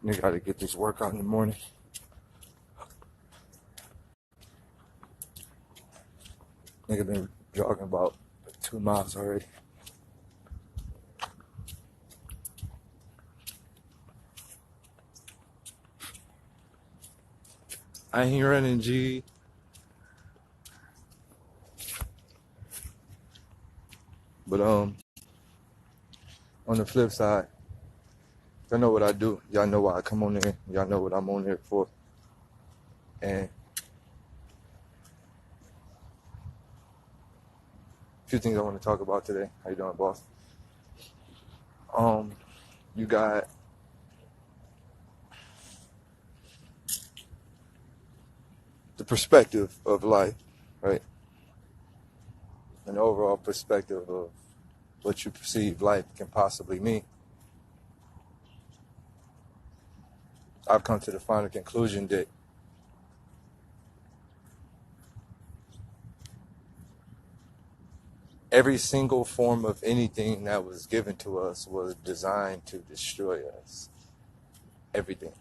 You gotta get this workout in the morning. Nigga been jogging about 2 miles already. I ain't running, G. But on the flip side, y'all know what I do. Y'all know why I come on there. Y'all know what I'm on there for. And a few things I want to talk about today. How you doing, boss? You got the perspective of life, right? An overall perspective of what you perceive life can possibly mean. I've come to the final conclusion that every single form of anything that was given to us was designed to destroy us. Everything.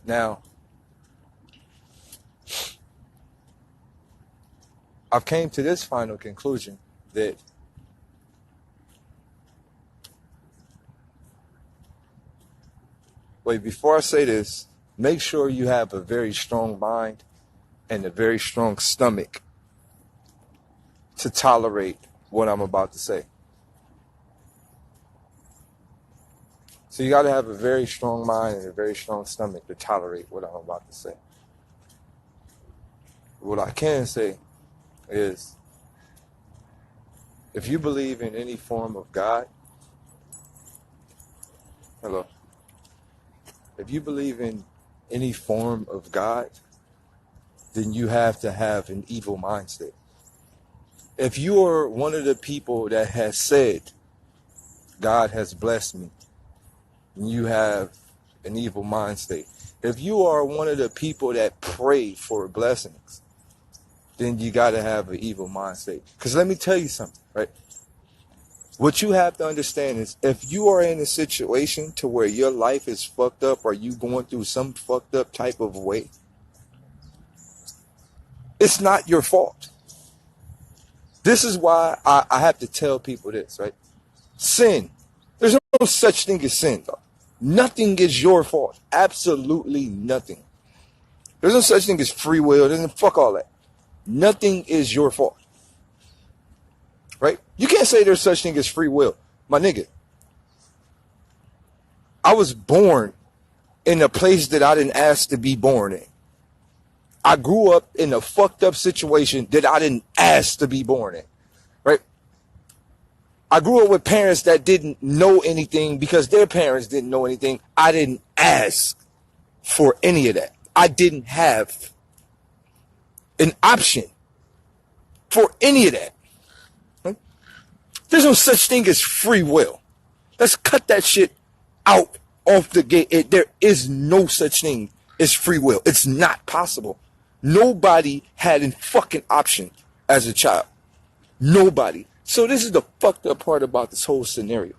Now, I've came to this final conclusion that before I say this, make sure you have a very strong mind and a very strong stomach to tolerate what I'm about to say. So you got to have a very strong mind and a very strong stomach to tolerate what I'm about to say. What I can say is, if you believe in any form of God, hello, if you believe in any form of God, then you have to have an evil mind state. If you are one of the people that has said, God has blessed me, you have an evil mind state. If you are one of the people that pray for blessings, then you got to have an evil mind state. Because let me tell you something, right? What you have to understand is, if you are in a situation to where your life is fucked up, or you going through some fucked up type of way, it's not your fault. This is why I have to tell people this, right? Sin. There's no such thing as sin, though. Nothing is your fault. Absolutely nothing. There's no such thing as free will. Fuck all that. Nothing is your fault. Right? You can't say there's such thing as free will. My nigga, I was born in a place that I didn't ask to be born in. I grew up in a fucked up situation that I didn't ask to be born in. Right? I grew up with parents that didn't know anything because their parents didn't know anything. I didn't ask for any of that. I didn't have an option for any of that. Right? There's no such thing as free will. Let's cut that shit out off the gate. There is no such thing as free will. It's not possible. Nobody had a fucking option as a child. Nobody. So this is the fucked up part about this whole scenario,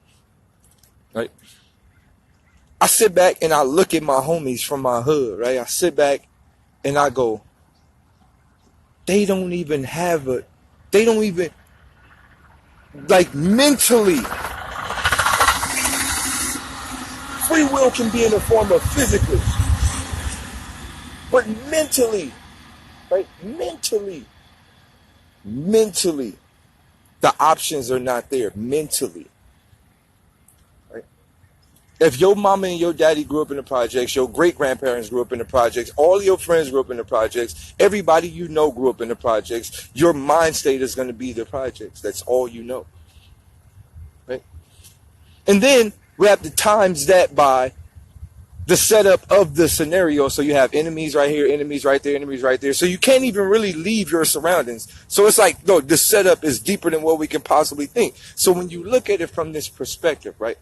right? I sit back and I look at my homies from my hood, right? I sit back and I go, they don't even, like, mentally. Free will can be in the form of physically, but mentally, right? Mentally, the options are not there mentally, right? If your mama and your daddy grew up in the projects, your great-grandparents grew up in the projects, all your friends grew up in the projects, everybody you know grew up in the projects, your mind state is going to be the projects. That's all you know, right? And then we have to times that by the setup of the scenario. So you have enemies right here, enemies right there, enemies right there. So you can't even really leave your surroundings. So it's like, no, the setup is deeper than what we can possibly think. So when you look at it from this perspective, right?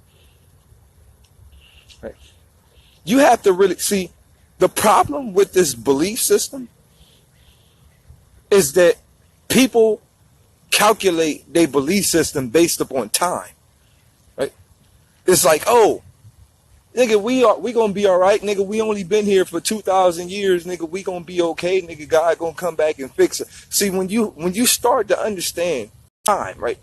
You have to really see the problem with this belief system is that people calculate their belief system based upon time, right? It's like, oh, nigga, we gonna be all right, nigga. We only been here for 2,000 years, nigga. We gonna be okay, nigga. God gonna come back and fix it. See, when you start to understand time, right?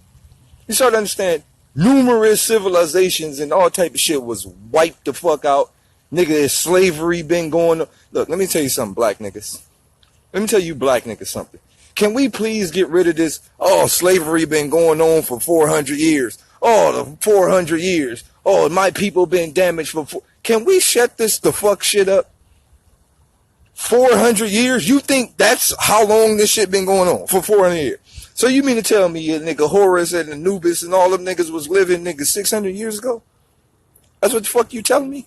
You start to understand numerous civilizations and all type of shit was wiped the fuck out. Nigga, there's slavery been going on. Look, let me tell you something, black niggas. Let me tell you black niggas something. Can we please get rid of this? Oh, slavery been going on for 400 years. Oh, the 400 years. Oh, my people been damaged for Can we shut this the fuck shit up? 400 years? You think that's how long this shit been going on? For 400 years. So you mean to tell me nigga Horus and Anubis and all them niggas was living nigga 600 years ago? That's what the fuck you telling me?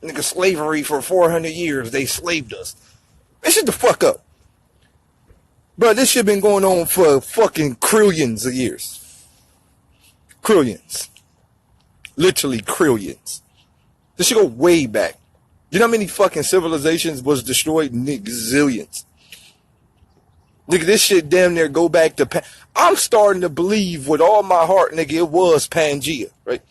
Nigga, slavery for 400 years. They slaved us. Man, shut the fuck up. Bro, this shit been going on for fucking trillions of years. Trillions. Literally trillions. This shit go way back. You know how many fucking civilizations was destroyed? Nigga, zillions. Nigga, this shit damn near go back to... I'm starting to believe with all my heart, nigga, it was Pangea, right?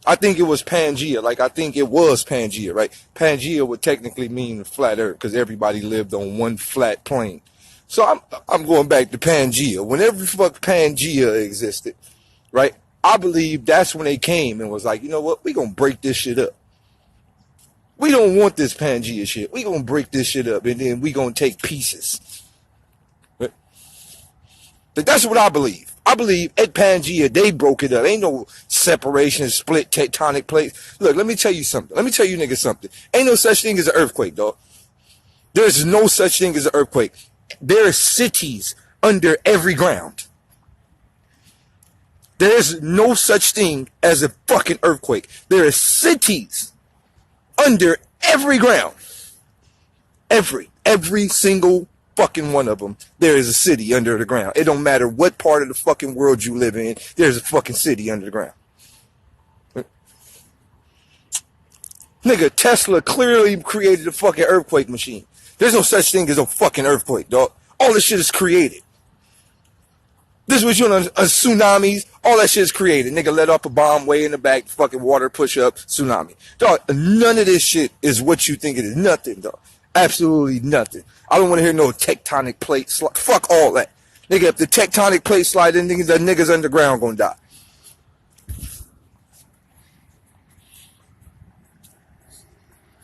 I think it was Pangea. Like, I think it was Pangea, right? Pangea would technically mean flat earth because everybody lived on one flat plane. So I'm going back to Pangea. Whenever fuck Pangea existed, right? I believe that's when they came and was like, you know what? We gonna break this shit up. We don't want this Pangea shit. We gonna break this shit up and then we gonna take pieces. Right? But that's what I believe. I believe at Pangea, they broke it up. Ain't no separation, split tectonic plates. Look, let me tell you something. Let me tell you niggas something. Ain't no such thing as an earthquake, dog. There's no such thing as an earthquake. There are cities under every ground. There's no such thing as a fucking earthquake. There are cities under every ground. Every single fucking one of them. There is a city under the ground. It don't matter what part of the fucking world you live in. There's a fucking city under the ground. Nigga, Tesla clearly created a fucking earthquake machine. There's no such thing as a fucking earthquake, dog. All this shit is created. This is what you know, tsunamis, all that shit is created. Nigga let off a bomb way in the back, fucking water push up, tsunami. Dog, none of this shit is what you think it is. Nothing, dog. Absolutely nothing. I don't want to hear no tectonic plate slide. Fuck all that. Nigga, if the tectonic plate slide in, the niggas underground gonna die.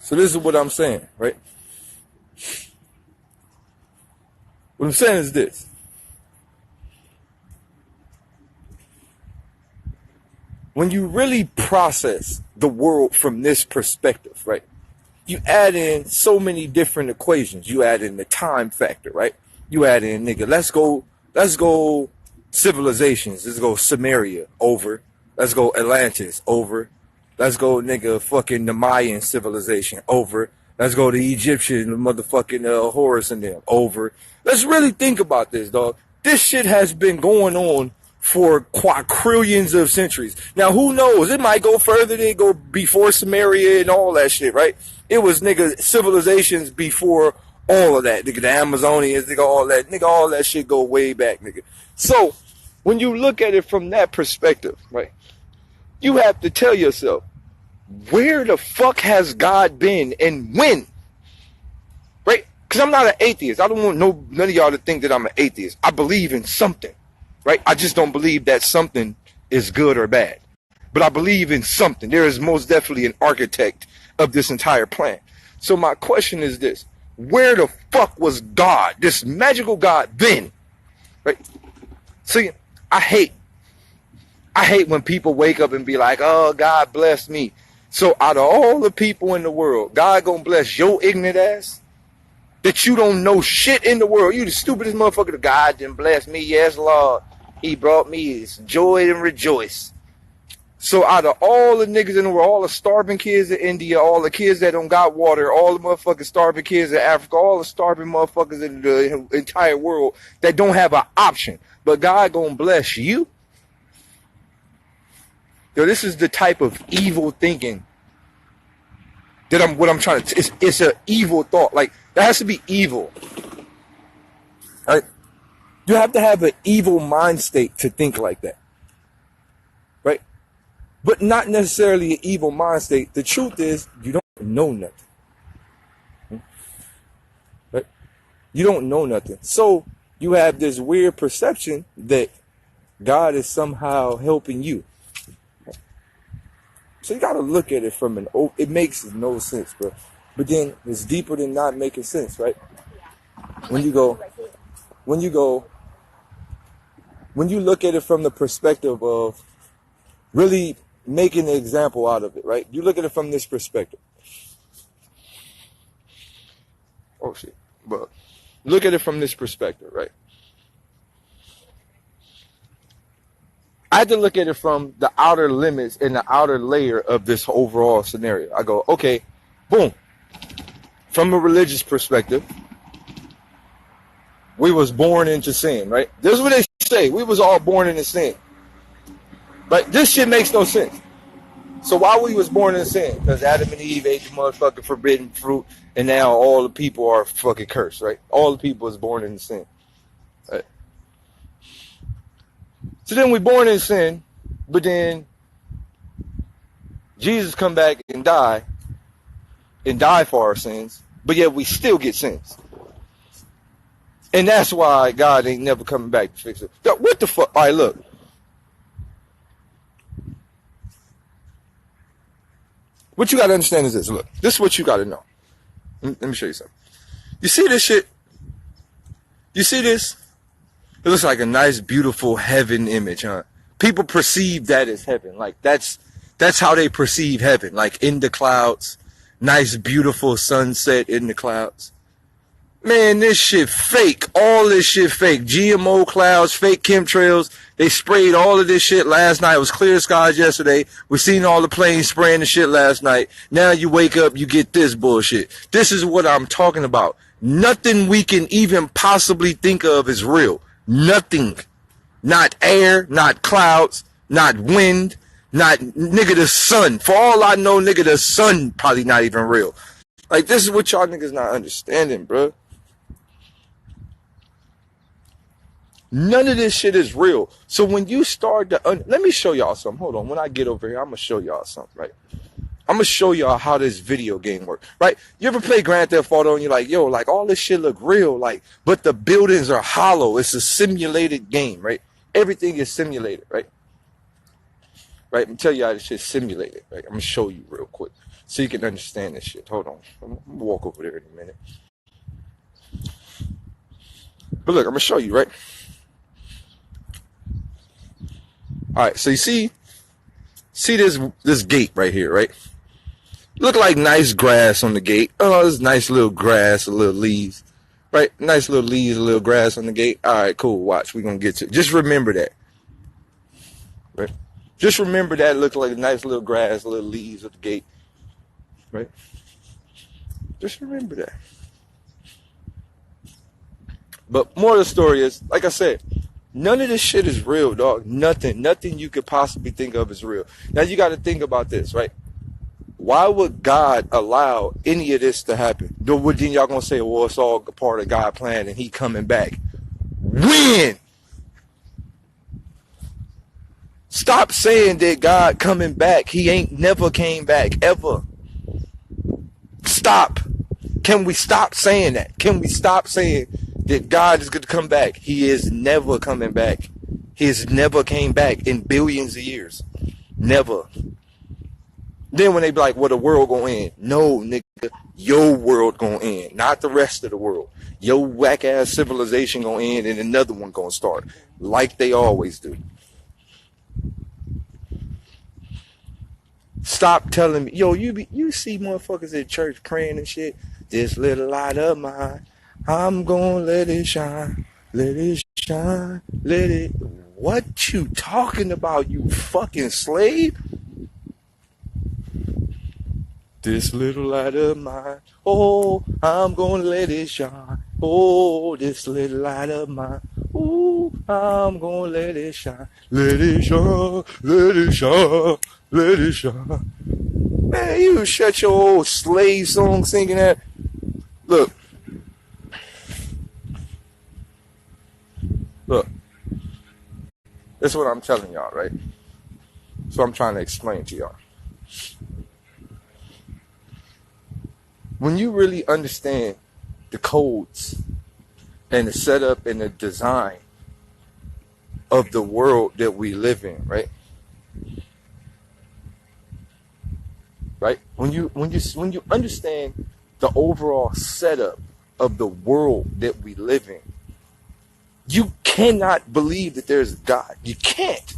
So this is what I'm saying, right? What I'm saying is this. When you really process the world from this perspective, right? You add in so many different equations. You add in the time factor, right? You add in, nigga, let's go civilizations. Let's go Sumeria, over. Let's go Atlantis, over. Let's go, nigga, fucking the Mayan civilization, over. Let's go to Egyptian, the motherfucking Horus and them, over. Let's really think about this, dog. This shit has been going on for quadrillions of centuries. Now, who knows? It might go further than go before Sumeria and all that shit, right? It was, nigga, civilizations before all of that. Nigga, the Amazonians, nigga, all that shit go way back, nigga. So, when you look at it from that perspective, right, you have to tell yourself, where the fuck has God been and when? Right? Because I'm not an atheist. I don't want none of y'all to think that I'm an atheist. I believe in something. Right? I just don't believe that something is good or bad. But I believe in something. There is most definitely an architect of this entire plan. So my question is this. Where the fuck was God, this magical God, then? Right? See, I hate when people wake up and be like, oh, God bless me. So out of all the people in the world, God gonna bless your ignorant ass? That you don't know shit in the world. You the stupidest motherfucker. God didn't bless me. Yes, Lord. He brought me his joy and rejoice. So out of all the niggas in the world, all the starving kids in India, all the kids that don't got water, all the motherfucking starving kids in Africa, all the starving motherfuckers in the entire world that don't have an option, but God gonna bless you? Yo, this is the type of evil thinking that I'm trying to, it's an evil thought. Like, that has to be evil. Right? You have to have an evil mind state to think like that. Right? But not necessarily an evil mind state. The truth is, you don't know nothing. Right? You don't know nothing. So you have this weird perception that God is somehow helping you. So you got to look at it from it makes no sense, bro. But then it's deeper than not making sense, right? When you look at it from the perspective of really making an example out of it, right? You look at it from this perspective. Oh shit. But look at it from this perspective, right? I had to look at it from the outer limits and the outer layer of this overall scenario. I go, okay, boom. From a religious perspective, we was born into sin, right? This is what they say. We was all born into sin. But this shit makes no sense. So why we was born into sin? Because Adam and Eve ate the motherfucking forbidden fruit, and now all the people are fucking cursed, right? All the people is born into sin. Right? So then we born in sin, but then Jesus come back and die for our sins, but yet we still get sins. And that's why God ain't never coming back to fix it. Yo, what the fuck? All right, look. What you got to understand is this. Look, this is what you got to know. Let me show you something. You see this shit? You see this? It looks like a nice, beautiful heaven image, huh? People perceive that as heaven. Like, that's how they perceive heaven. Like, in the clouds. Nice, beautiful sunset in the clouds. Man, this shit fake. All this shit fake. GMO clouds, fake chemtrails. They sprayed all of this shit last night. It was clear skies yesterday. We seen all the planes spraying the shit last night. Now you wake up, you get this bullshit. This is what I'm talking about. Nothing we can even possibly think of is real. Nothing. Not air, not clouds, not wind, not nigga the sun. For all I know, nigga the sun probably not even real. Like, this is what y'all niggas not understanding, bro. None of this shit is real. So when you start to, let me show y'all something. Hold on. When I get over here, I'm going to show y'all something, right? I'm going to show y'all how this video game works, right? You ever play Grand Theft Auto and you're like, yo, like all this shit look real, like, but the buildings are hollow. It's a simulated game, right? Everything is simulated, right? Right? I'm going to tell you how this shit's simulated, right? I'm going to show you real quick so you can understand this shit. Hold on. I'm going to walk over there in a minute. But look, I'm going to show you, right? All right, so you see this gate right here, right? Look like nice grass on the gate. Oh, there's nice little grass, a little leaves, right? Nice little leaves, a little grass on the gate. All right, cool. Watch, we're gonna get to it. Just remember that, right? Just remember that. It looks like a nice little grass, little leaves at the gate, right? Just remember that. But more of the story is, like I said, none of this shit is real, dog. Nothing you could possibly think of is real. Now you got to think about this, right? Why would God allow any of this to happen? Then y'all gonna say, well, it's all part of God's plan and he coming back. When? Stop saying that God coming back. He ain't never came back, ever. Stop. Can we stop saying that? Can we stop saying that God is going to come back? He is never coming back. He has never came back in billions of years. Never. Then when they be like, well, the world gonna end. No, nigga, your world gonna end, not the rest of the world. Your whack-ass civilization gonna end and another one gonna start, like they always do. Stop telling me, yo, you see motherfuckers at church praying and shit. This little light of mine, I'm gonna let it shine, let it shine, let it. What you talking about, you fucking slave? This little light of mine, oh, I'm gonna let it shine. Oh, this little light of mine, oh, I'm gonna let it shine. Let it shine, let it shine, let it shine. Man, you shut your old slave song singing that. Look, Look, this is what I'm telling y'all, right? That's what I'm trying to explain to y'all. When you really understand the codes and the setup and the design of the world that we live in, right? Right? When you understand the overall setup of the world that we live in, you cannot believe that there's a God. You can't.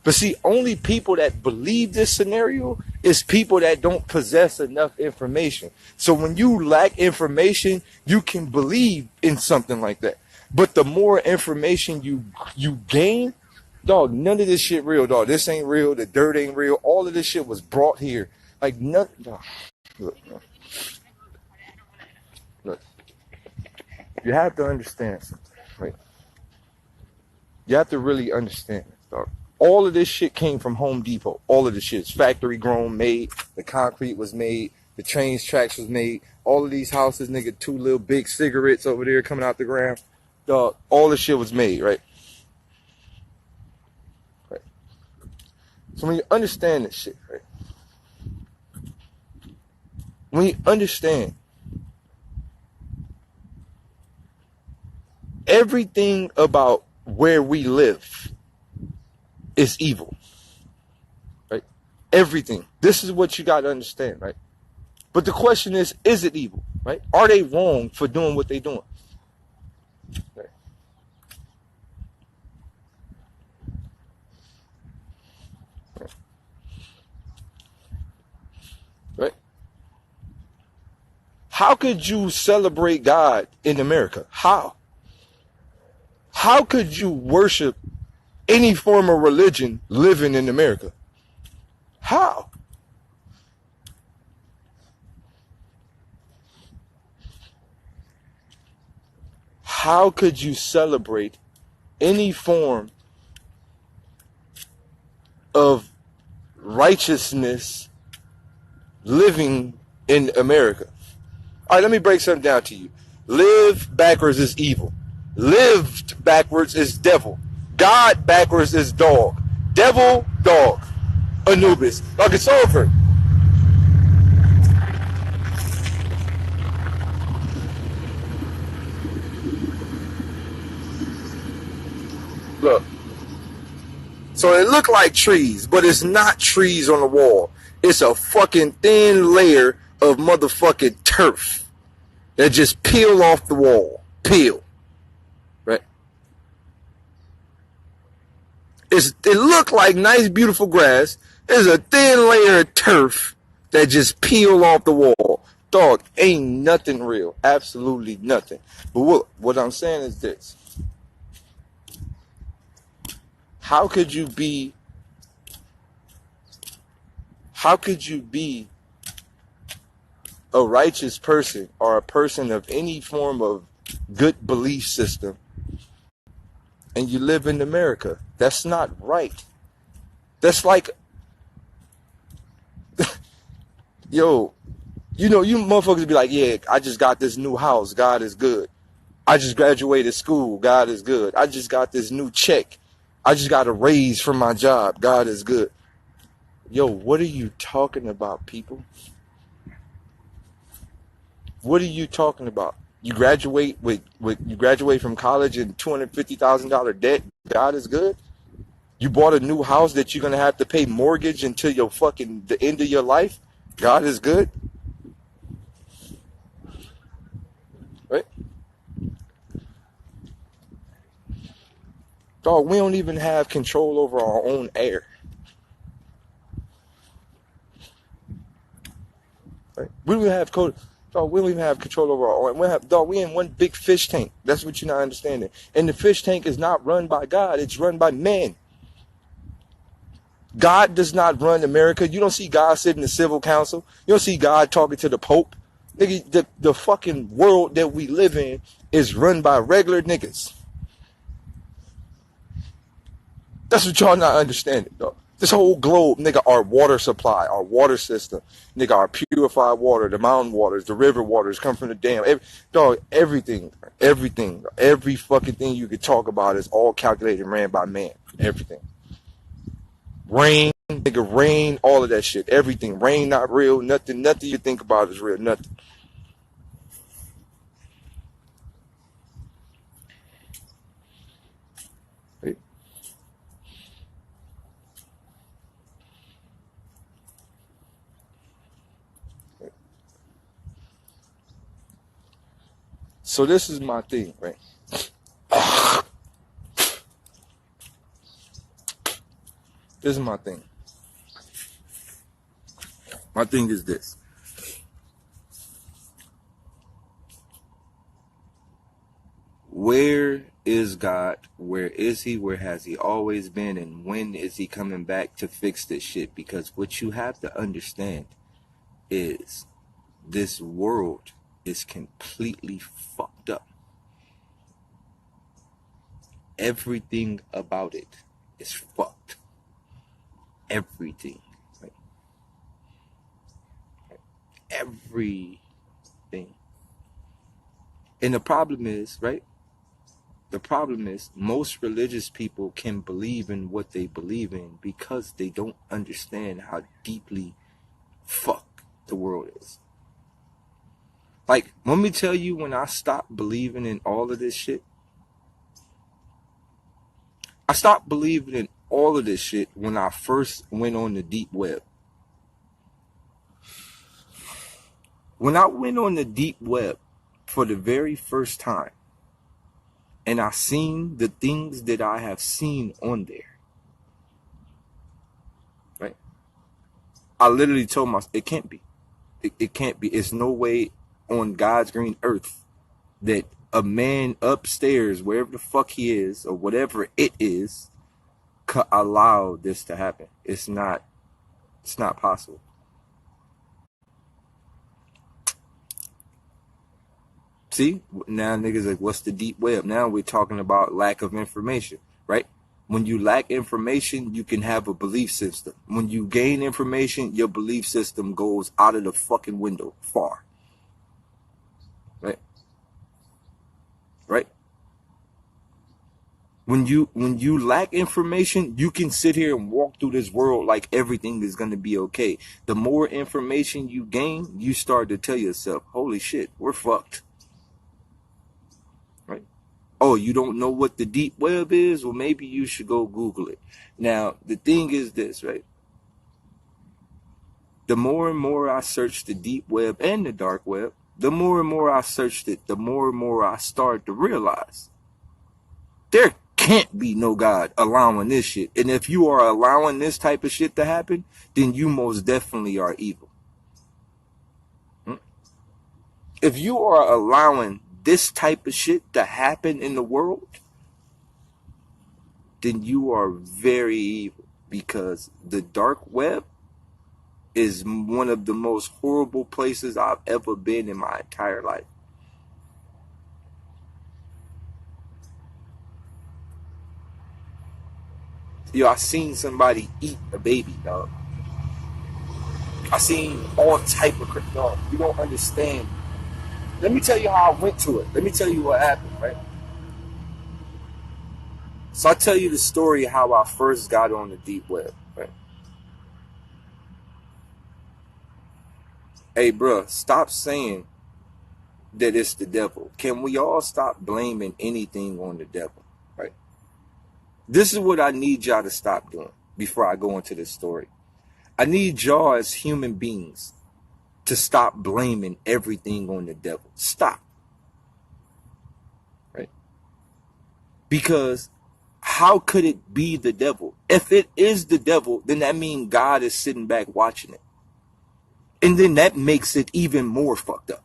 But see, only people that believe this scenario is people that don't possess enough information. So when you lack information, you can believe in something like that. But the more information you gain, dog, none of this shit real, dog. This ain't real. The dirt ain't real. All of this shit was brought here. Like, nothing. Dog. Look. You have to understand something, right? You have to really understand this, dog. All of this shit came from Home Depot. All of this shit is factory grown, made. The concrete was made. The trains tracks was made. All of these houses, nigga, 2 little big cigarettes over there coming out the ground. Dog, all this shit was made, right? Right. So when you understand this shit, right? When you understand everything about where we live is evil, right? Everything. This is what you got to understand, right? But the question is it evil, right? Are they wrong for doing what they're doing? Right. Right? How could you celebrate God in America? How? How could you worship any form of religion living in America? How? How could you celebrate any form of righteousness living in America? All right, let me break something down to you. Live backwards is evil. Lived backwards is devil. God backwards is dog. Devil, dog. Anubis. Like, it's over. Look. So it look like trees, but it's not trees on the wall. It's a fucking thin layer of motherfucking turf that just peel off the wall. Peel. Right? It look like nice, beautiful grass. There's a thin layer of turf that just peel off the wall. Dog, ain't nothing real. Absolutely nothing. But what I'm saying is this. How could you be a righteous person or a person of any form of good belief system and you live in America? That's not right. That's like, yo, you motherfuckers be like, yeah, I just got this new house. God is good. I just graduated school. God is good. I just got this new check. I just got a raise from my job. God is good. Yo, what are you talking about, people? What are you talking about? You graduate you graduate from college in $250,000 debt. God is good. You bought a new house that you're gonna have to pay mortgage until the end of your life. God is good. Right? Dog, we don't even have control over our own air. Right? We don't have Dog, we don't even have control over our own. We in one big fish tank. That's what you're not understanding. And the fish tank is not run by God. It's run by men. God does not run America. You don't see God sitting in the civil council. You don't see God talking to the Pope. Nigga, the fucking world that we live in is run by regular niggas. That's what y'all not understanding, dog. This whole globe, nigga, our water supply, our water system, nigga, our purified water, the mountain waters, the river waters come from the dam. Everything, every fucking thing you could talk about is all calculated and ran by man. Everything. Rain, nigga, rain, all of that shit. Everything. Rain not real, nothing you think about is real, nothing. Right. So this is my thing, right? This is my thing. My thing is this. Where is God? Where is he? Where has he always been? And when is he coming back to fix this shit? Because what you have to understand is this world is completely fucked up. Everything about it is fucked. Everything. Right? Everything. And the problem is, right? The problem is most religious people can believe in what they believe in because they don't understand how deeply fucked the world is. Like, let me tell you, when I stopped believing in all of this shit, I stopped believing in all of this shit when I first went on the deep web. When I went on the deep web for the very first time, and I seen the things that I have seen on there, right? I literally told myself, it can't be. It can't be. It's no way on God's green earth that a man upstairs, wherever the fuck he is, or whatever it is, could allow this to happen. It's not possible. See, now niggas like, what's the deep web? Now we're talking about lack of information, right? When you lack information, you can have a belief system. When you gain information, your belief system goes out of the fucking window far. Right? Right? When you lack information, you can sit here and walk through this world like everything is going to be okay. The more information you gain, you start to tell yourself, holy shit, we're fucked. Right? Oh, you don't know what the deep web is? Well, maybe you should go Google it. Now, the thing is this, right? The more and more I searched the deep web and the dark web, the more and more I searched it, the more and more I started to realize there can't be no God allowing this shit. And if you are allowing this type of shit to happen, then you most definitely are evil. If you are allowing this type of shit to happen in the world, then you are very evil, because the dark web is one of the most horrible places I've ever been in my entire life. Yo, I seen somebody eat a baby, dog. I seen all type of crap, dog. You don't understand. Let me tell you how I went to it. Let me tell you what happened, right? So I tell you the story of how I first got on the deep web, right? Hey, bro, stop saying that it's the devil. Can we all stop blaming anything on the devil, right? This is what I need y'all to stop doing before I go into this story. I need y'all as human beings to stop blaming everything on the devil. Stop. Right? Because how could it be the devil? If it is the devil, then that means God is sitting back watching it. And then that makes it even more fucked up.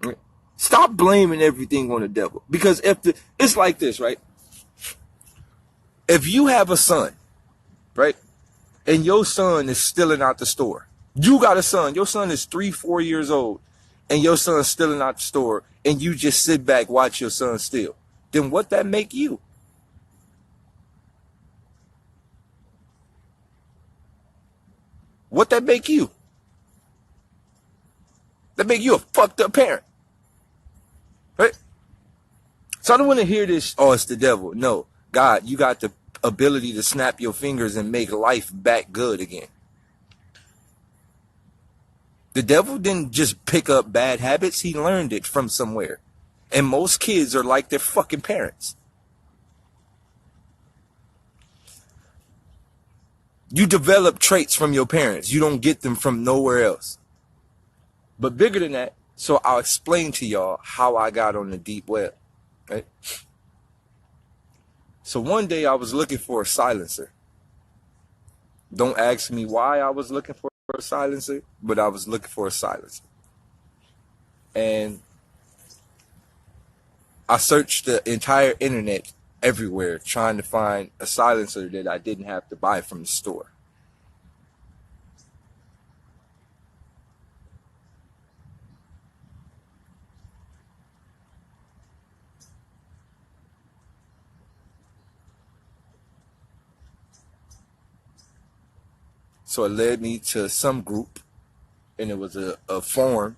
Right? Stop blaming everything on the devil. Because it's like this, right? If you have a son, right? And your son is stealing out the store. You got a son. Your son is 3-4 years old. And your son's stealing out the store. And you just sit back, watch your son steal. Then what that make you? What that make you? That make you a fucked up parent. Right? So I don't want to hear this, oh, it's the devil. No. God, you got the ability to snap your fingers and make life back good again. The devil didn't just pick up bad habits. He learned it from somewhere. And most kids are like their fucking parents. You develop traits from your parents. You don't get them from nowhere else. But bigger than that, so I'll explain to y'all how I got on the deep web. Right? So one day I was looking for a silencer. Don't ask me why I was looking for a silencer, but I was looking for a silencer. And I searched the entire internet everywhere trying to find a silencer that I didn't have to buy from the store. So it led me to some group, and it was a forum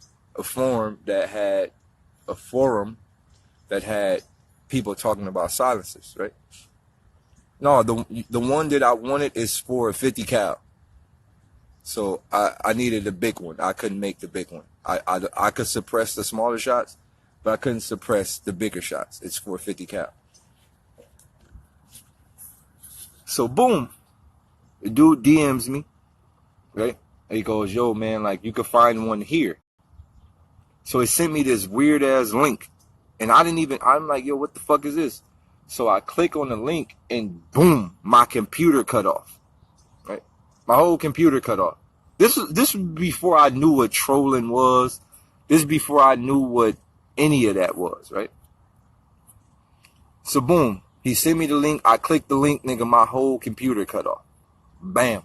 that had a forum that had people talking about silencers, right? No, the one that I wanted is for a 50 cal. So I needed a big one. I couldn't make the big one. I could suppress the smaller shots, but I couldn't suppress the bigger shots. It's for a 50 cal. So boom, the dude DMs me, right? He goes, yo, man, like, you could find one here. So he sent me this weird ass link. And I'm like, yo, what the fuck is this? So I click on the link and boom, my computer cut off. Right? My whole computer cut off. This was before I knew what trolling was. This is before I knew what any of that was, right? So boom, he sent me the link. I clicked the link, nigga, my whole computer cut off. Bam.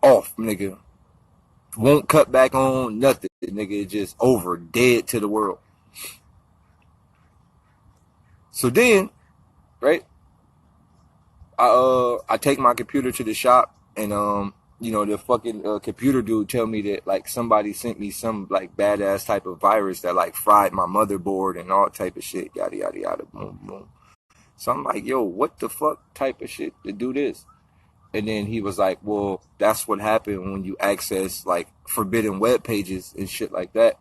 Off, nigga. Won't cut back on, nothing, nigga. It's just over, dead to the world. So then, right, I take my computer to the shop, and you know, the fucking computer dude tell me that, like, somebody sent me some, like, badass type of virus that, like, fried my motherboard and all type of shit, yada yada yada, boom boom. So I'm like, yo, what the fuck type of shit to do this? And then he was like, well, that's what happened when you access, like, forbidden web pages and shit like that,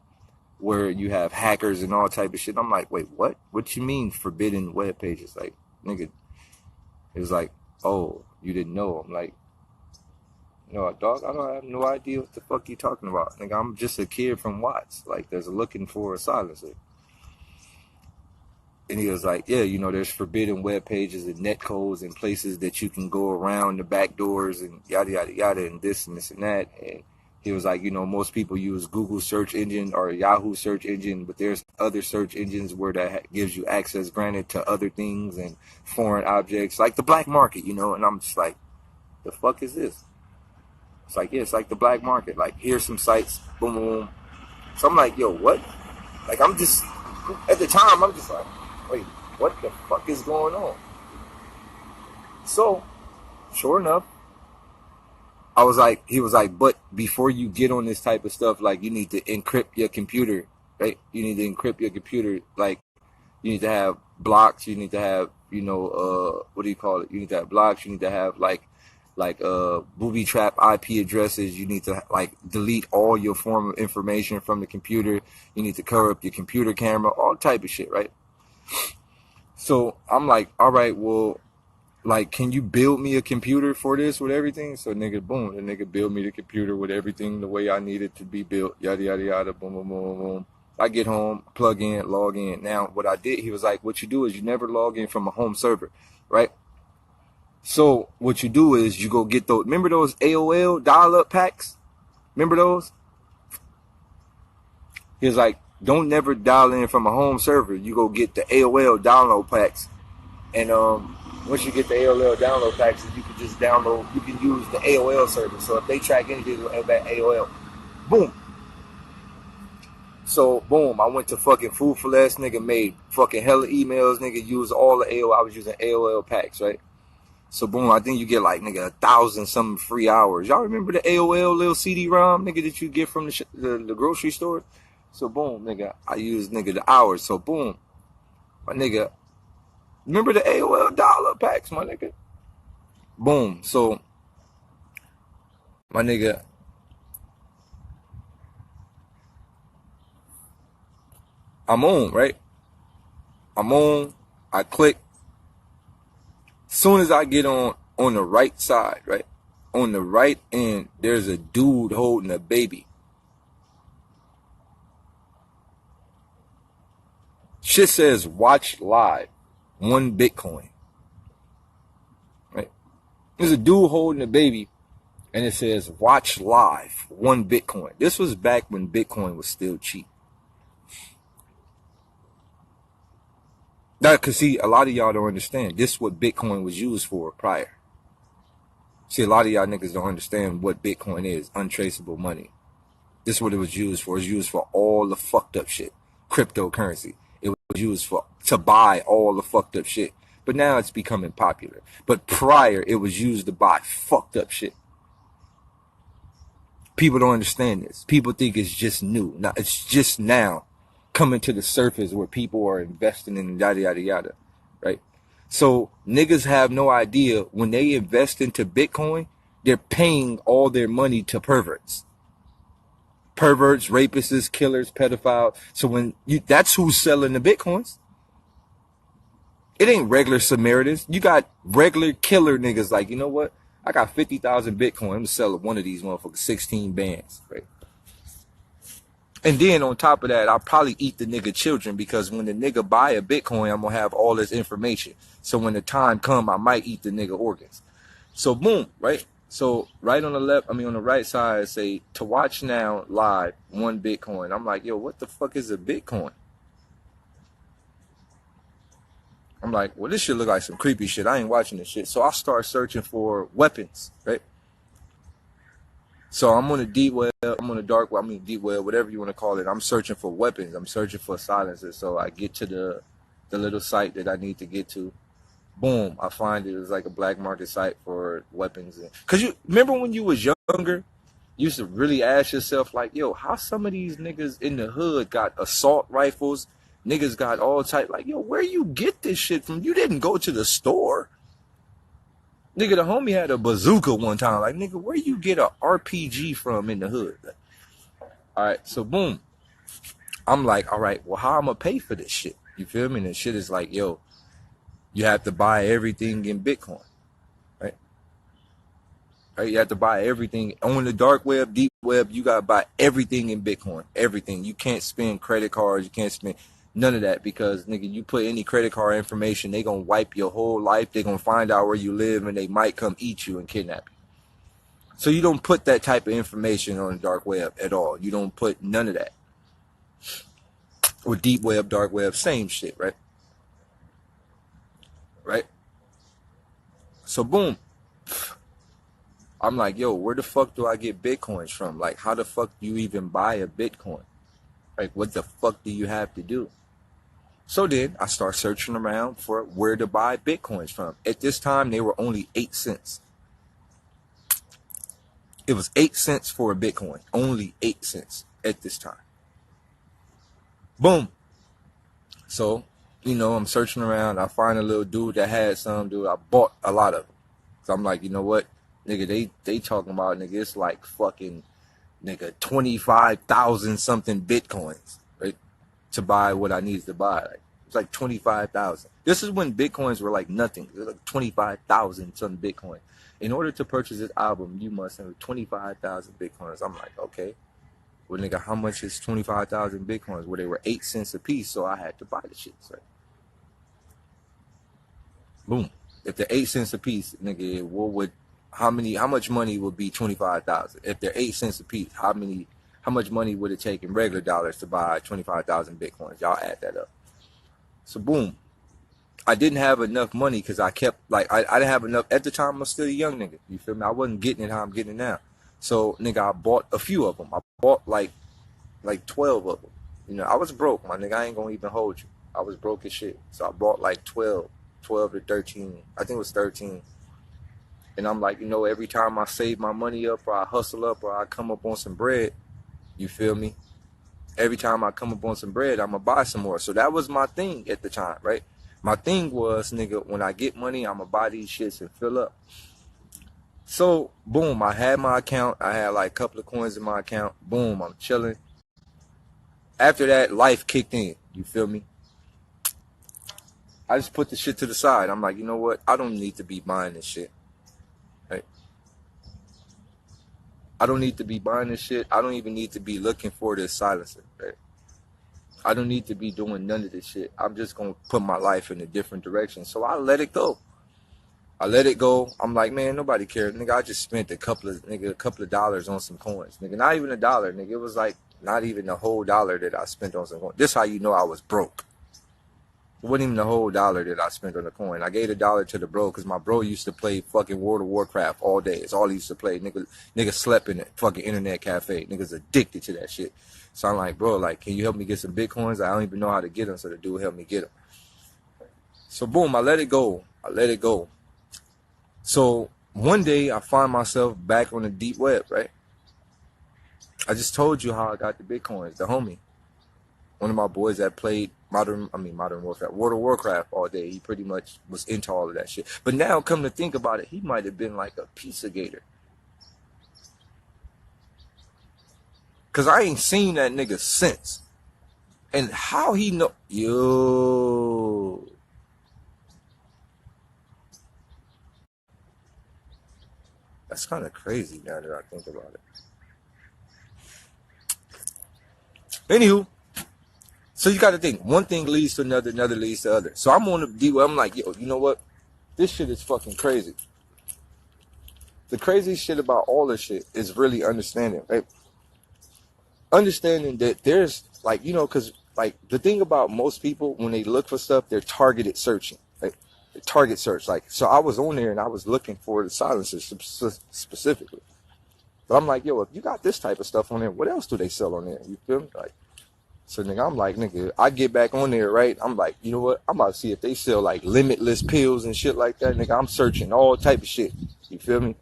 where you have hackers and all type of shit. I'm like, wait, what? What you mean forbidden web pages? Like, nigga, it was like, oh, you didn't know. I'm like, no, dog, I have no idea what the fuck you talking about. Nigga, I'm just a kid from Watts. Like, there's looking for a silencer. And he was like, yeah, you know, there's forbidden web pages and net codes and places that you can go around the back doors and yada, yada, yada, and this and this and that. And he was like, you know, most people use Google search engine or Yahoo search engine, but there's other search engines where that gives you access granted to other things and foreign objects, like the black market, you know. And I'm just like, the fuck is this? It's like, yeah, it's like the black market. Like, here's some sites, boom, boom, boom. So I'm like, yo, what? Like, I'm just, at the time, I'm just like, wait, what the fuck is going on? So, sure enough, he was like, but before you get on this type of stuff, like, you need to encrypt your computer, right? You need to encrypt your computer. Like, you need to have blocks. You need to have, you know, what do you call it? You need to have blocks. You need to have, like booby trap IP addresses. You need to, like, delete all your form of information from the computer. You need to cover up your computer camera, all type of shit, right? So I'm like, all right, well, like, can you build me a computer for this with everything? So nigga, boom, the nigga build me the computer with everything the way I need it to be built, yada, yada, yada, boom, boom, boom, boom, boom. I get home, plug in, log in. Now, what I did, he was like, what you do is you never log in from a home server, right? So what you do is you go get those, remember those AOL dial-up packs? Remember those? He was like, don't never dial in from a home server. You go get the AOL download packs. And once you get the AOL download packs, you can just download, you can use the AOL service. So if they track anything about AOL, boom. So boom, I went to fucking Food for Less, nigga, made fucking hella emails, nigga, used all the AOL. I was using AOL packs, right? So boom, I think you get like nigga 1,000 something free hours. Y'all remember the AOL little CD-ROM nigga that you get from the grocery store? So boom, nigga, I use nigga the hours. So boom, my nigga, remember the AOL dollar packs, my nigga? Boom. So my nigga, I'm on, right? I'm on. I click. Soon as I get on the right side, right? On the right end, there's a dude holding a baby. Shit says watch live, 1 Bitcoin. Right? There's a dude holding a baby and it says watch live, 1 Bitcoin. This was back when Bitcoin was still cheap. Now, cause see, a lot of y'all don't understand. This is what Bitcoin was used for prior. See, a lot of y'all niggas don't understand what Bitcoin is, untraceable money. This is what it was used for. It was used for all the fucked up shit. Cryptocurrency. It was used to buy all the fucked up shit. But now it's becoming popular. But prior, it was used to buy fucked up shit. People don't understand this. People think it's just new. Now, it's just now coming to the surface where people are investing in yada, yada, yada. Right? So niggas have no idea when they invest into Bitcoin, they're paying all their money to perverts. Perverts, rapists, killers, pedophiles. So that's who's selling the Bitcoins. It ain't regular Samaritans. You got regular killer niggas like, you know what? I got 50,000 Bitcoin. I'm gonna sell one of these motherfuckers 16 bands, right? And then on top of that, I'll probably eat the nigga children because when the nigga buy a Bitcoin, I'm gonna have all this information. So when the time come, I might eat the nigga organs. So boom, right? So right on the right side, say to watch now live 1 Bitcoin. I'm like, yo, what the fuck is a Bitcoin? I'm like, well, this shit look like some creepy shit. I ain't watching this shit. So I start searching for weapons, right? So I'm on the deep web, I'm on the dark web, deep web, whatever you want to call it. I'm searching for weapons. I'm searching for silencers. So I get to the little site that I need to get to. Boom, I find it was like a black market site for weapons. Cause you remember when you was younger, you used to really ask yourself like, yo, how some of these niggas in the hood got assault rifles? Niggas got all type, like, yo, where you get this shit from? You didn't go to the store. Nigga, the homie had a bazooka one time. Like, nigga, where you get a RPG from in the hood? All right, so boom. I'm like, all right, well, how I'm gonna pay for this shit? You feel me? And the shit is like, yo, you have to buy everything in Bitcoin, right? Right? You have to buy everything on the dark web, deep web. You gotta buy everything in Bitcoin, everything. You can't spend credit cards. You can't spend none of that because, nigga, you put any credit card information, they gonna wipe your whole life. They gonna find out where you live and they might come eat you and kidnap you. So you don't put that type of information on the dark web at all. You don't put none of that. Or deep web, dark web, same shit, right? Right? So boom. I'm like, yo, where the fuck do I get Bitcoins from? Like, how the fuck do you even buy a Bitcoin? Like, what the fuck do you have to do? So then I start searching around for where to buy Bitcoins from. At this time, they were only 8 cents. It was 8 cents for a Bitcoin. Only 8 cents at this time. Boom. So, you know, I'm searching around. I find a little dude that had some, dude. I bought a lot of them. So I'm like, you know what? Nigga, they talking about, nigga, it's like fucking, nigga, 25,000 something Bitcoins, right? To buy what I needed to buy. Like, it's like 25,000. This is when Bitcoins were like nothing. It was like 25,000 something Bitcoin. In order to purchase this album, you must have 25,000 Bitcoins. I'm like, okay. Well, nigga, how much is 25,000 Bitcoins? Well, they were 8 cents a piece, so I had to buy the shit. Right? Boom. If they're 8 cents a piece, nigga, how much money would be 25,000? If they're 8 cents a piece, how much money would it take in regular dollars to buy 25,000 Bitcoins? Y'all add that up. So boom. I didn't have enough money because I kept, like, I didn't have enough. At the time, I was still a young nigga. You feel me? I wasn't getting it how I'm getting it now. So, nigga, I bought a few of them. I bought, like 12 of them. You know, I was broke, my nigga. I ain't gonna even hold you. I was broke as shit. So, I bought, like, 12 to 13. I think it was 13. And I'm like, every time I save my money up or I hustle up or I come up on some bread, you feel me? Every time I come up on some bread, I'm going to buy some more. So that was my thing at the time, right? My thing was, nigga, when I get money, I'm going to buy these shits and fill up. So, boom, I had my account. I had like a couple of coins in my account. Boom, I'm chilling. After that, life kicked in. You feel me? I just put the shit to the side. I'm like, you know what? I don't need to be buying this shit. Right? I don't need to be buying this shit. I don't even need to be looking for this silencer. Right? I don't need to be doing none of this shit. I'm just going to put my life in a different direction. So I let it go. I let it go. I'm like, man, nobody cares. Nigga, I just spent a couple of dollars on some coins. Nigga, not even $1. Nigga, it was like not even the whole $1 that I spent on some coins. This how you know I was broke. It wasn't even the whole $1 that I spent on a coin. I gave $1 to the bro because my bro used to play fucking World of Warcraft all day. It's all he used to play. Nigga slept in it. Fucking internet cafe. Nigga's addicted to that shit. So I'm like, bro, like, can you help me get some Bitcoins? I don't even know how to get them, so the dude helped me get them. So boom, I let it go. So one day I find myself back on the deep web, right? I just told you how I got the Bitcoins, the homie. One of my boys that played Modern Warfare, World of Warcraft all day. He pretty much was into all of that shit. But now, come to think about it, he might have been like a Pizzagator. Because I ain't seen that nigga since. And how he know... Yo... That's kind of crazy now that I think about it. Anywho, so you got to think, one thing leads to another, another leads to other. So I'm on the deep web. I'm like, yo, you know what? This shit is fucking crazy. The crazy shit about all this shit is really understanding, right? Understanding that there's like, because like the thing about most people when they look for stuff, they're targeted searching, right? They target search. Like, so I was on there and I was looking for the silencers specifically. But I'm like, yo, if you got this type of stuff on there, what else do they sell on there? You feel me? Like, so nigga, I'm like, nigga, I get back on there, right? I'm like, you know what? I'm about to see if they sell like limitless pills and shit like that. Nigga, I'm searching all type of shit. You feel me?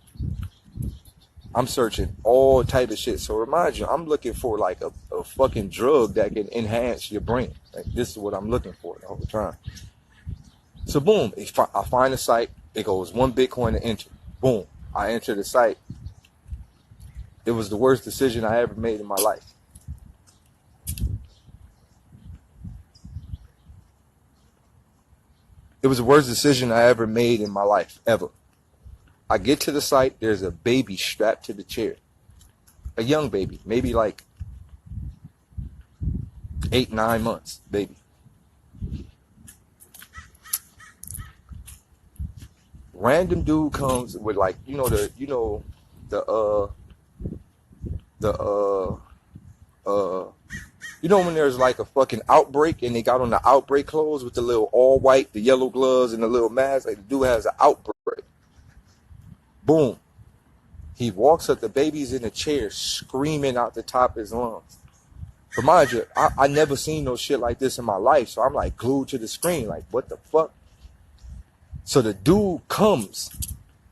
I'm searching all type of shit. So remind you, I'm looking for like a fucking drug that can enhance your brain. Like, this is what I'm looking for the whole time. So boom, I find a site. It goes 1 Bitcoin to enter. Boom, I enter the site. It was the worst decision I ever made in my life. It was the worst decision I ever made in my life, ever. I get to the site, there's a baby strapped to the chair. A young baby, maybe like 8, 9 months, baby. Random dude comes with like, you know when there's like a fucking outbreak and they got on the outbreak clothes with the little all white, the yellow gloves and the little mask, like the dude has an outbreak. Boom. He walks up, the baby's in a chair screaming out the top of his lungs. But mind you, I never seen no shit like this in my life, so I'm like glued to the screen, like, what the fuck? So the dude comes,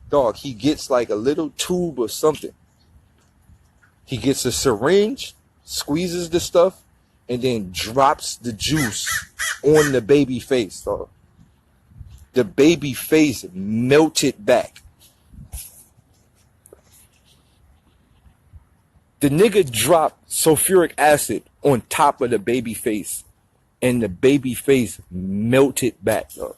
dog, he gets like a little tube or something. He gets a syringe, squeezes the stuff, and then drops the juice on the baby face, dog. The baby face melted back. The nigga dropped sulfuric acid on top of the baby face, and the baby face melted back, dog.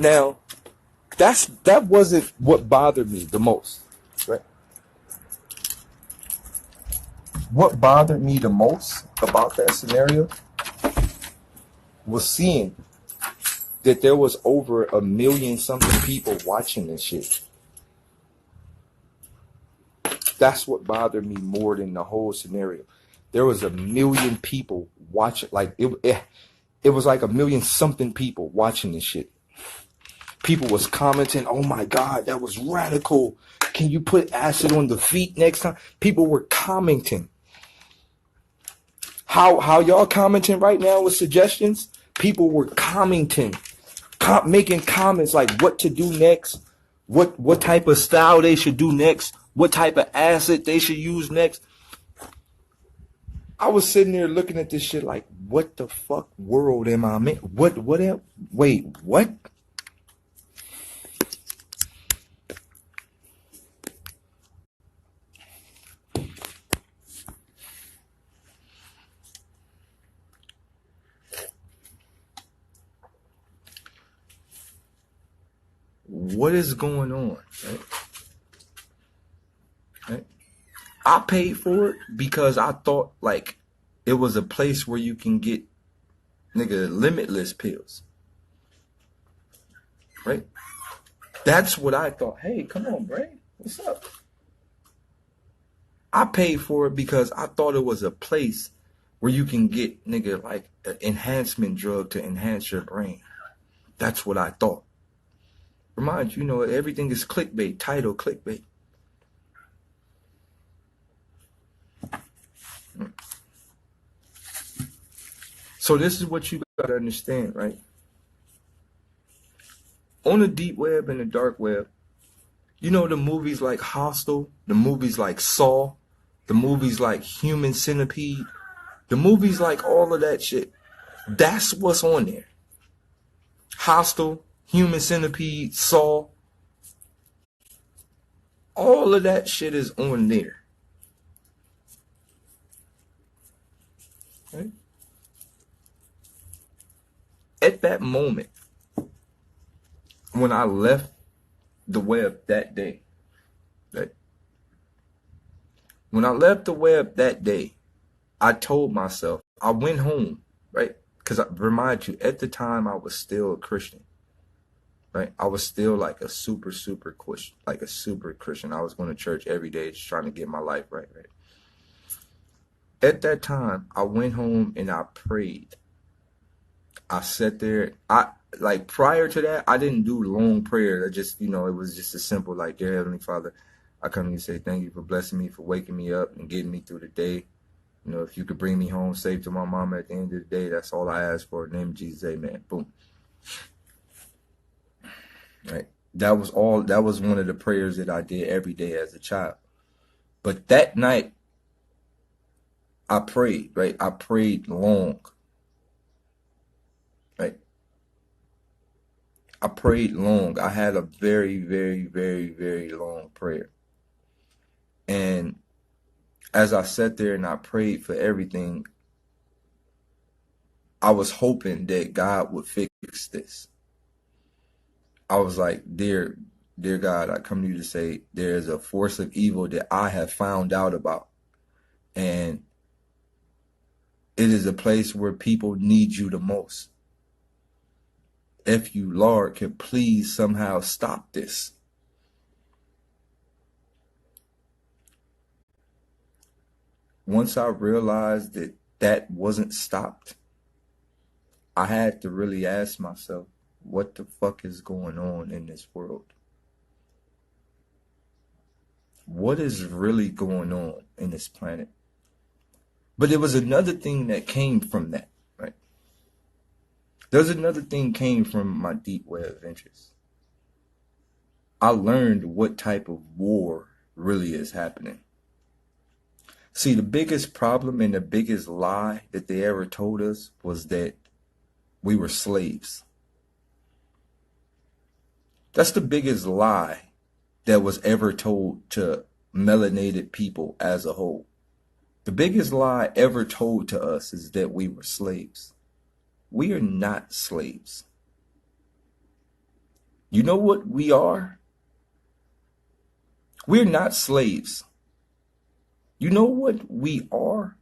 Now, that wasn't what bothered me the most, right? What bothered me the most about that scenario was seeing that there was over 1 million something people watching this shit. That's what bothered me more than the whole scenario. There was 1 million people watching, like it was like 1 million something people watching this shit. People was commenting, oh my God, that was radical. Can you put acid on the feet next time? People were commenting. How y'all commenting right now with suggestions? People were commenting, making comments like what to do next, what type of style they should do next, what type of acid they should use next. I was sitting there looking at this shit like, what the fuck world am I in? Wait, what? What is going on? Right? Right? I paid for it because I thought like it was a place where you can get nigga limitless pills. Right? That's what I thought. Hey, come on, Bray. What's up? I paid for it because I thought it was a place where you can get nigga like an enhancement drug to enhance your brain. That's what I thought. Remind you, everything is clickbait, title clickbait. So this is what you gotta understand, right? On the deep web and the dark web, the movies like Hostel, the movies like Saw, the movies like Human Centipede, the movies like all of that shit. That's what's on there. Hostel, Human Centipede, Saw, all of that shit is on there. Right? At that moment, when I left the web that day, right? When I left the web that day, I told myself, I went home, right? Because I remind you, at the time, I was still a Christian, right? I was still like a super Christian. I was going to church every day, just trying to get my life right? At that time, I went home and I prayed. I sat there. Prior to that, I didn't do long prayers. I just, it was just a simple like, dear Heavenly Father, I come to you and say thank you for blessing me, for waking me up and getting me through the day. If you could bring me home safe to my mama at the end of the day, that's all I ask for. In the name of Jesus, amen. Boom. Right. That was one of the prayers that I did every day as a child. But that night, I prayed, right? I prayed long. Right? I prayed long. I had a very, very, very, very long prayer. And as I sat there and I prayed for everything, I was hoping that God would fix this. I was like, dear God, I come to you to say there's a force of evil that I have found out about. And it is a place where people need you the most. If you, Lord, can please somehow stop this. Once I realized that that wasn't stopped, I had to really ask myself, what the fuck is going on in this world? What is really going on in this planet? But there was another thing that came from that, right? There's another thing came from my deep web adventures. I learned what type of war really is happening. See, the biggest problem and the biggest lie that they ever told us was that we were slaves. That's the biggest lie that was ever told to melanated people as a whole. The biggest lie ever told to us is that we were slaves. We are not slaves. You know what we are? We're not slaves. You know what we are?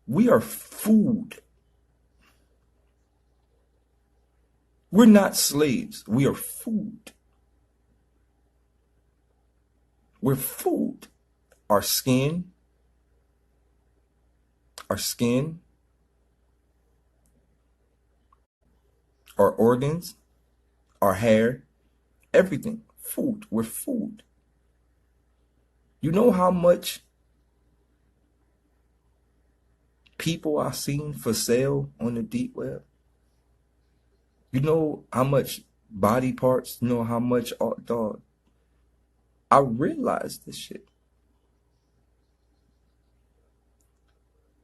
We are food. We're not slaves. We are food. We're food. Our skin, our organs, our hair, everything. Food. We're food. You know how much people I seen for sale on the deep web, you know how much body parts, you know how much, dog. I realized this shit.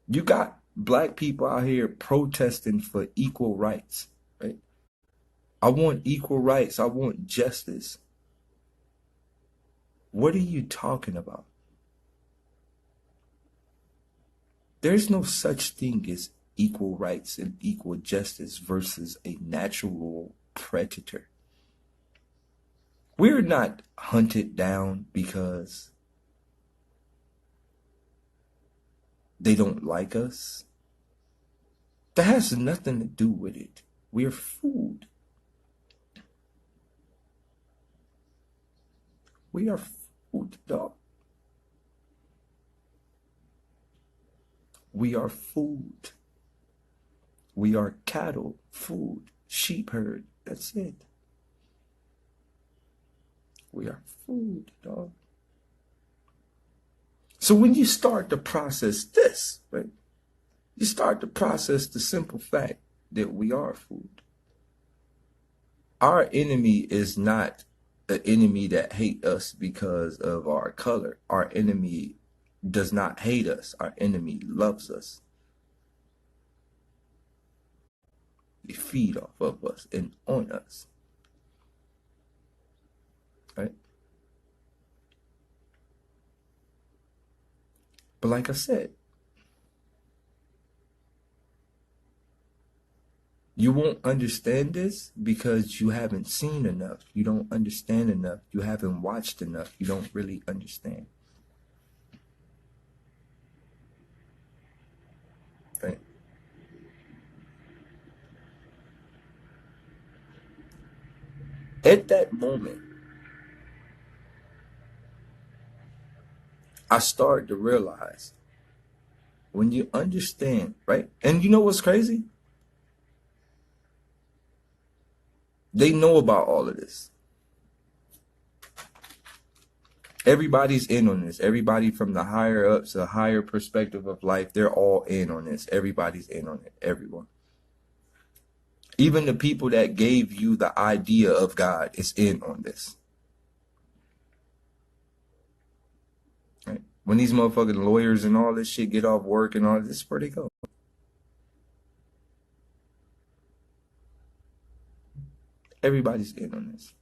You got black people out here protesting for equal rights, right? I want equal rights. I want justice. What are you talking about? There's no such thing as equal rights and equal justice versus a natural predator. We're not hunted down because they don't like us. That has nothing to do with it. We're food. We are food, dog. We are food. We are cattle, food, sheep herd. That's it. We are food, dog. So when you start to process this, right? You start to process the simple fact that we are food. Our enemy is not an enemy that hates us because of our color. Our enemy does not hate us. Our enemy loves us. They feed off of us and on us. Right? But like I said, you won't understand this because you haven't seen enough. You don't understand enough. You haven't watched enough. You don't really understand. Right? At that moment, I started to realize when you understand, right? And you know what's crazy? They know about all of this. Everybody's in on this. Everybody from the higher ups, the higher perspective of life, they're all in on this. Everybody's in on it. Everyone. Even the people that gave you the idea of God is in on this. Right? When these motherfucking lawyers and all this shit get off work and all this, where they go? Everybody's in on this.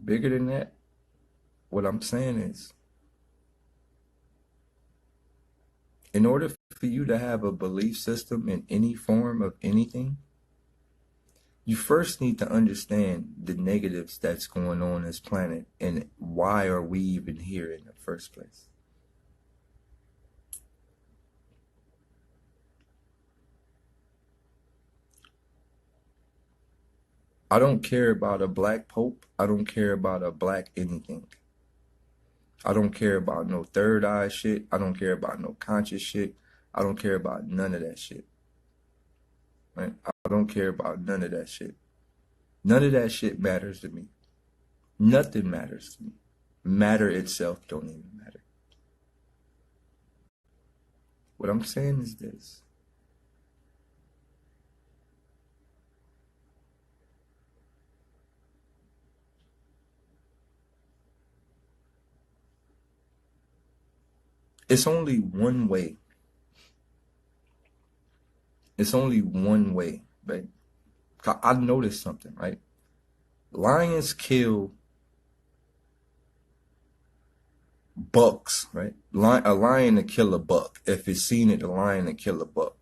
Bigger than that, what I'm saying is, in order for you to have a belief system in any form of anything, you first need to understand the negatives that's going on this planet and why are we even here in the first place. I don't care about a black pope. I don't care about a black anything. I don't care about no third eye shit. I don't care about no conscious shit. I don't care about none of that shit. Right? I don't care about none of that shit. None of that shit matters to me. Nothing matters to me. Matter itself don't even matter. What I'm saying is this. It's only one way. It's only one way, right? I noticed something, right? Lions kill bucks, right? A lion to kill a buck. If it's seen it, a lion to kill a buck.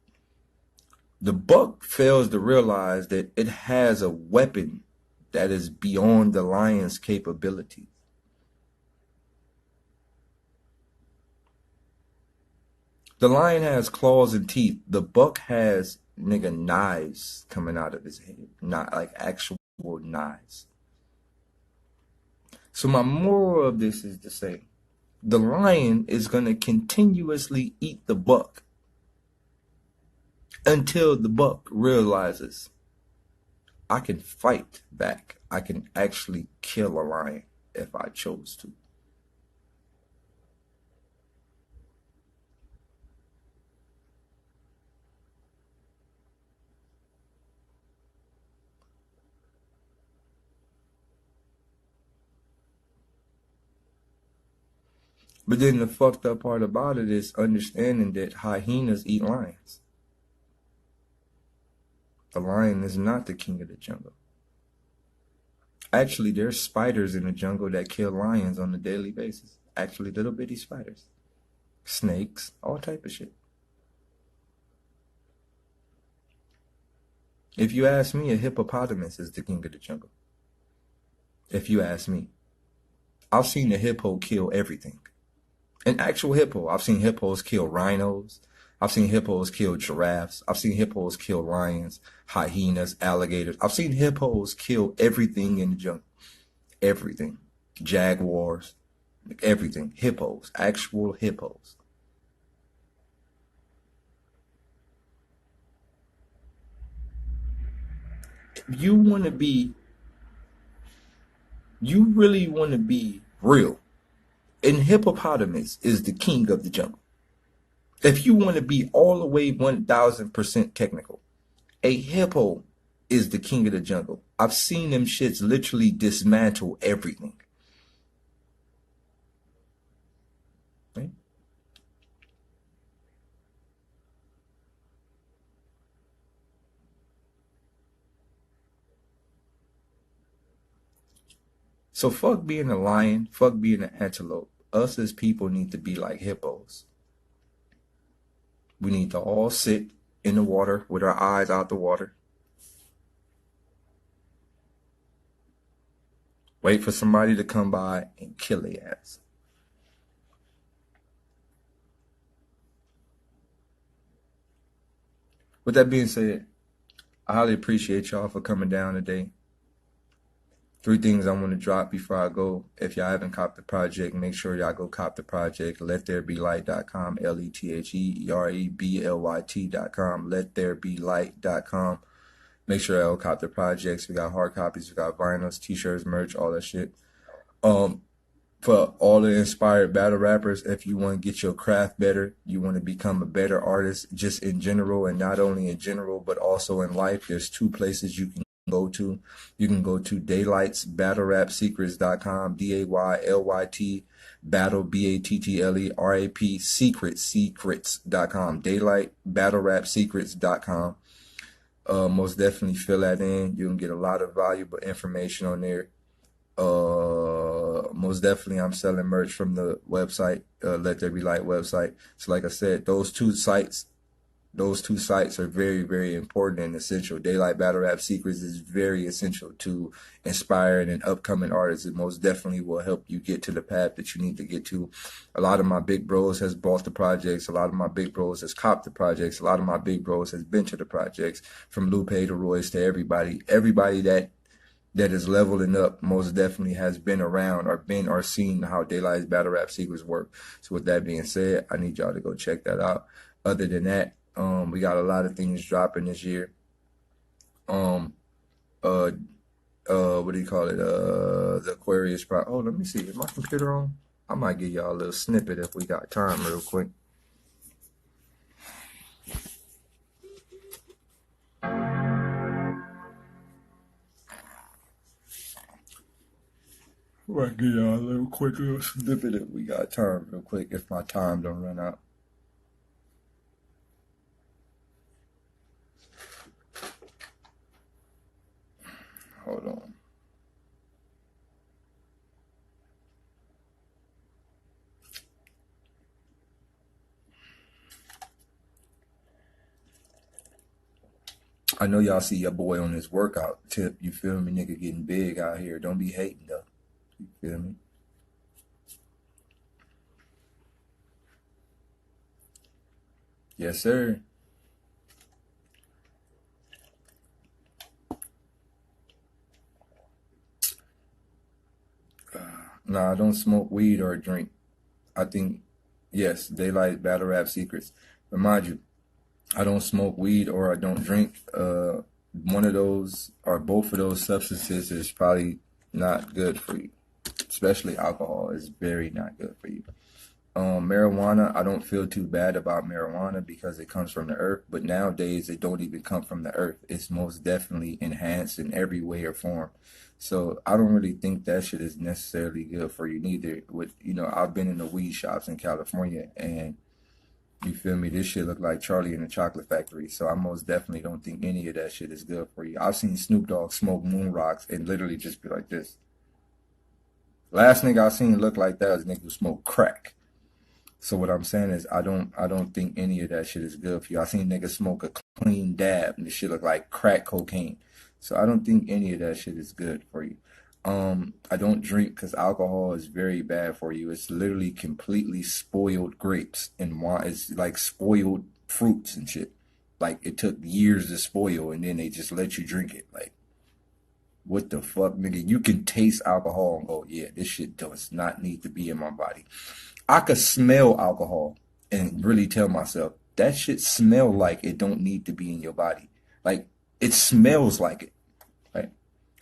The buck fails to realize that it has a weapon that is beyond the lion's capability. The lion has claws and teeth. The buck has knives coming out of his head, not like actual knives. So my moral of this is to say, the lion is going to continuously eat the buck until the buck realizes I can fight back. I can actually kill a lion if I chose to. But then the fucked up part about it is understanding that hyenas eat lions. The lion is not the king of the jungle. Actually, there's spiders in the jungle that kill lions on a daily basis. Actually, little bitty spiders. Snakes, all type of shit. If you ask me, a hippopotamus is the king of the jungle. If you ask me. I've seen a hippo kill everything. An actual hippo. I've seen hippos kill rhinos. I've seen hippos kill giraffes. I've seen hippos kill lions, hyenas, alligators. I've seen hippos kill everything in the jungle. Everything. Jaguars. Everything. Hippos. Actual hippos. You want to be, you really want to be real. And hippopotamus is the king of the jungle. If you want to be all the way 1000% technical, a hippo is the king of the jungle. I've seen them shits literally dismantle everything. Right? So fuck being a lion, fuck being an antelope. Us as people need to be like hippos. We need to all sit in the water with our eyes out the water. Wait for somebody to come by and kill their ass. With that being said, I highly appreciate y'all for coming down today. 3 things I want to drop before I go. If y'all haven't copped the project, make sure y'all go cop the project. LetThereBeLight.com, LetThereBeLyt.com, LetThereBeLight.com. Make sure y'all go cop the projects. We got hard copies, we got vinyls, t-shirts, merch, all that shit. For all the inspired battle rappers, if you want to get your craft better, you want to become a better artist just in general, and not only in general, but also in life, there's 2 places you can go to. You can go to DaylytBattleRapSecrets.com, DAYLYT, battle, BATTLE, secrets.com, DaylytBattleRapSecrets.com. Most definitely fill that in. You can get a lot of valuable information on there. Most definitely I'm selling merch from the website, Let There Be Light website. So like I said, those two sites are very, very important and essential. Daylyt Battle Rap Secrets is very essential to inspiring and upcoming artists. It most definitely will help you get to the path that you need to get to. A lot of my big bros has bought the projects. A lot of my big bros has copped the projects. A lot of my big bros has been to the projects, from Lupe to Royce to everybody. Everybody that is leveling up most definitely has been around or seen how Daylyt's Battle Rap Secrets work. So with that being said, I need y'all to go check that out. Other than that, we got a lot of things dropping this year. What do you call it? The Aquarius Oh, let me see. Is my computer on? I might give y'all a little snippet if we got time real quick. I might give y'all a little quick little snippet if we got time real quick, if my time don't run out. Hold on. I know y'all see your boy on this workout tip. You feel me? Nigga getting big out here. Don't be hating though. You feel me? Yes, sir. Nah, I don't smoke weed or drink. I think, yes, Daylyt Battle Rap Secrets. Remind you, I don't smoke weed or I don't drink. one of those or both of those substances is probably not good for you. Especially alcohol is very not good for you. Marijuana, I don't feel too bad about marijuana because it comes from the earth, but nowadays it don't even come from the earth. It's most definitely enhanced in every way or form. So I don't really think that shit is necessarily good for you neither. I've been in the weed shops in California, and you feel me, this shit look like Charlie in the Chocolate Factory. So I most definitely don't think any of that shit is good for you. I've seen Snoop Dogg smoke moon rocks and literally just be like this. Last nigga I seen look like that was a nigga who smoked crack. So what I'm saying is I don't think any of that shit is good for you. I seen niggas smoke a clean dab and the shit look like crack cocaine. So I don't think any of that shit is good for you. I don't drink because alcohol is very bad for you. It's literally completely spoiled grapes and wine. It's like spoiled fruits and shit. Like it took years to spoil and then they just let you drink it. Like, what the fuck, nigga? You can taste alcohol and go, yeah, this shit does not need to be in my body. I could smell alcohol and really tell myself that shit smell like it don't need to be in your body. Like it smells like it. Right?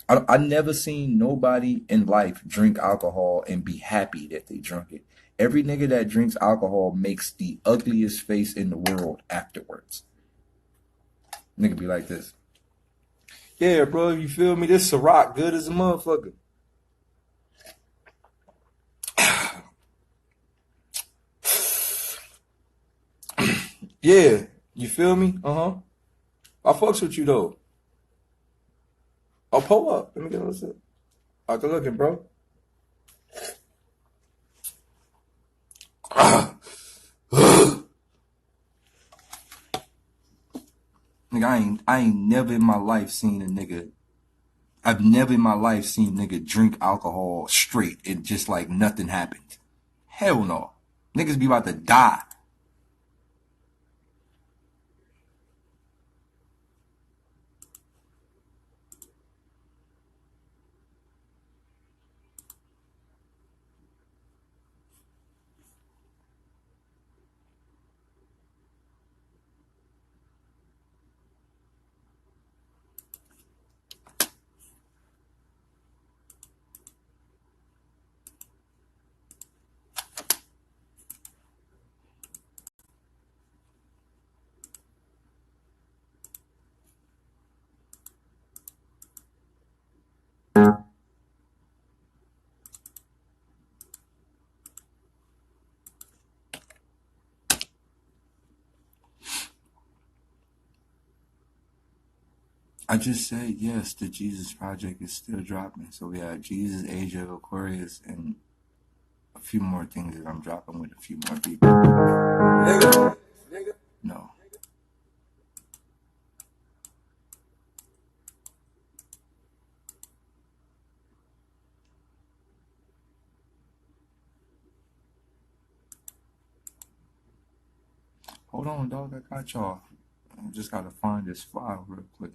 I never seen nobody in life drink alcohol and be happy that they drunk it. Every nigga that drinks alcohol makes the ugliest face in the world afterwards. Nigga be like this. Yeah, bro, you feel me? This Ciroc good as a motherfucker. Yeah, you feel me? Uh-huh. I fucks with you though. I'll pull up. Let me get a little. I can look it, bro. Nigga, I ain't never in my life seen a nigga. I've never in my life seen a nigga drink alcohol straight and just like nothing happened. Hell no. Niggas be about to die. I just said yes, the Jesus Project is still dropping. So we have Jesus, Age of Aquarius, and a few more things that I'm dropping with a few more people. No. Hold on, dog. I got y'all. I just gotta find this file real quick.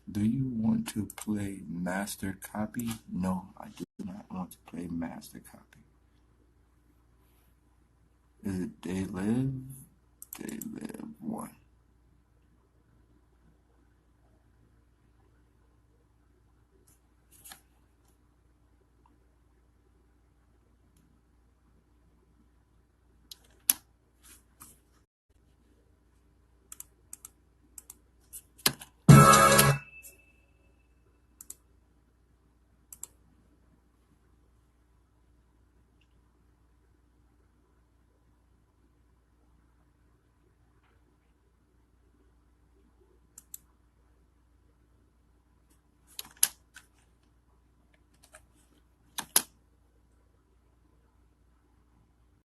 Do you want to play master copy? No, I do not want to play master copy. Is it Daylyt? Daylyt.